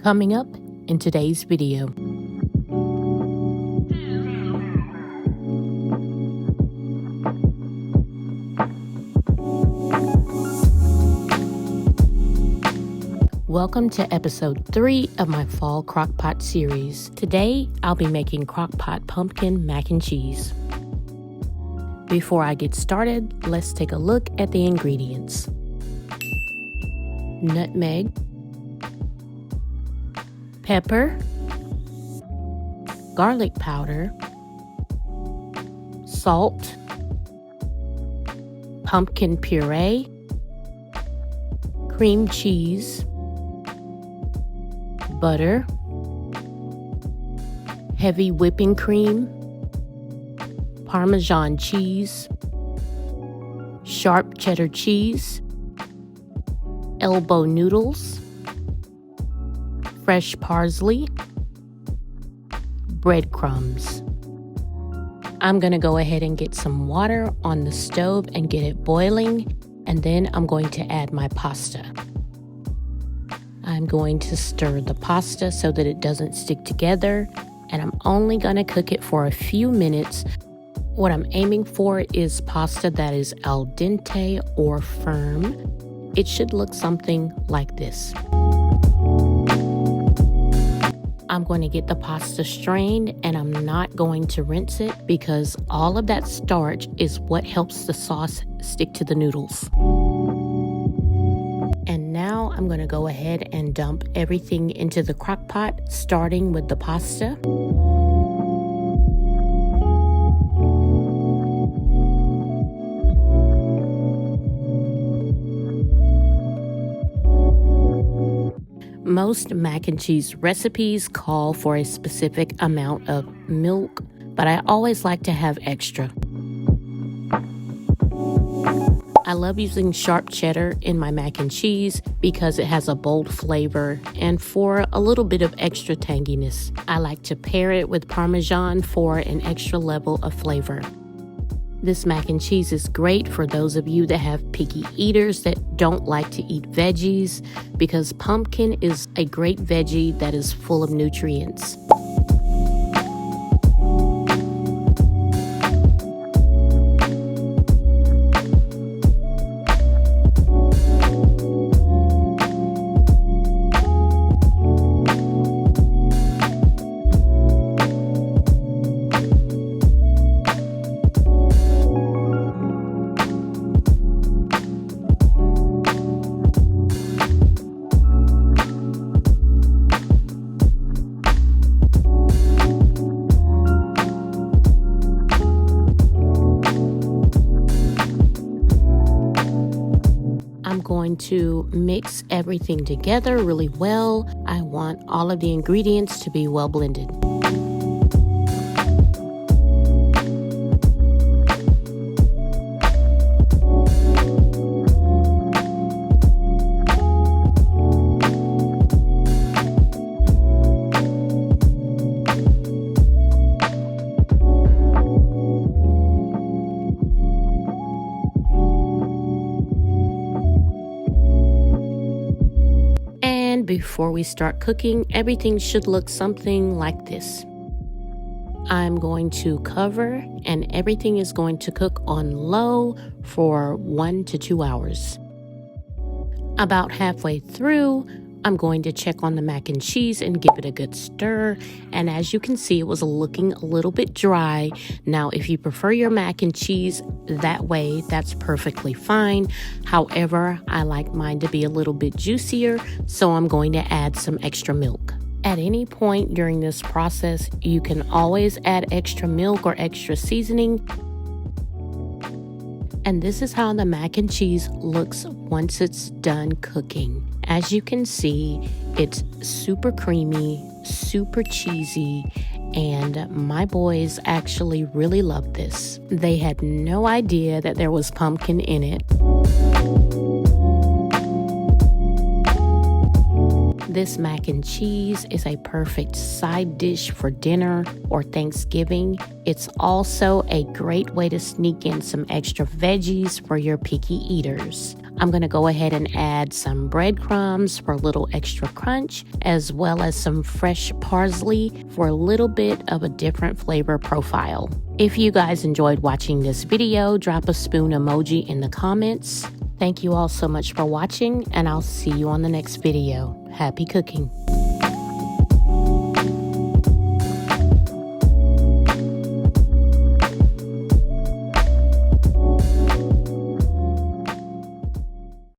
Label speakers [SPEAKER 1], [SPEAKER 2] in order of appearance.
[SPEAKER 1] Coming up in today's video. Welcome to episode 3 of my fall Crockpot series. Today, I'll be making Crockpot pumpkin mac and cheese. Before I get started, let's take a look at the ingredients. Nutmeg, pepper, garlic powder, salt, pumpkin puree, cream cheese, butter, heavy whipping cream, Parmesan cheese, sharp cheddar cheese, elbow noodles, fresh parsley, breadcrumbs. I'm going to go ahead and get some water on the stove and get it boiling, and then I'm going to add my pasta. I'm going to stir the pasta so that it doesn't stick together, and I'm only going to cook it for a few minutes. What I'm aiming for is pasta that is al dente or firm. It should look something like this. I'm going to get the pasta strained, and I'm not going to rinse it because all of that starch is what helps the sauce stick to the noodles. And now I'm going to go ahead and dump everything into the crock pot, starting with the pasta. Most mac and cheese recipes call for a specific amount of milk, but I always like to have extra. I love using sharp cheddar in my mac and cheese because it has a bold flavor, and for a little bit of extra tanginess. I like to pair it with Parmesan for an extra level of flavor. This mac and cheese is great for those of you that have picky eaters that don't like to eat veggies, because pumpkin is a great veggie that is full of nutrients. Going to mix everything together really well. I want all of the ingredients to be well blended. Before we start cooking, everything should look something like this. I'm going to cover, and everything is going to cook on low for 1 to 2 hours. About halfway through, I'm going to check on the mac and cheese and give it a good stir. And as you can see, it was looking a little bit dry. Now, if you prefer your mac and cheese that way, that's perfectly fine. However, I like mine to be a little bit juicier, so I'm going to add some extra milk. At any point during this process, you can always add extra milk or extra seasoning. And this is how the mac and cheese looks once it's done cooking. As you can see, it's super creamy, super cheesy, and my boys actually really loved this. They had no idea that there was pumpkin in it. This mac and cheese is a perfect side dish for dinner or Thanksgiving. It's also a great way to sneak in some extra veggies for your picky eaters. I'm going to go ahead and add some breadcrumbs for a little extra crunch, as well as some fresh parsley for a little bit of a different flavor profile. If you guys enjoyed watching this video, drop a spoon emoji in the comments. Thank you all so much for watching, and I'll see you on the next video. Happy cooking!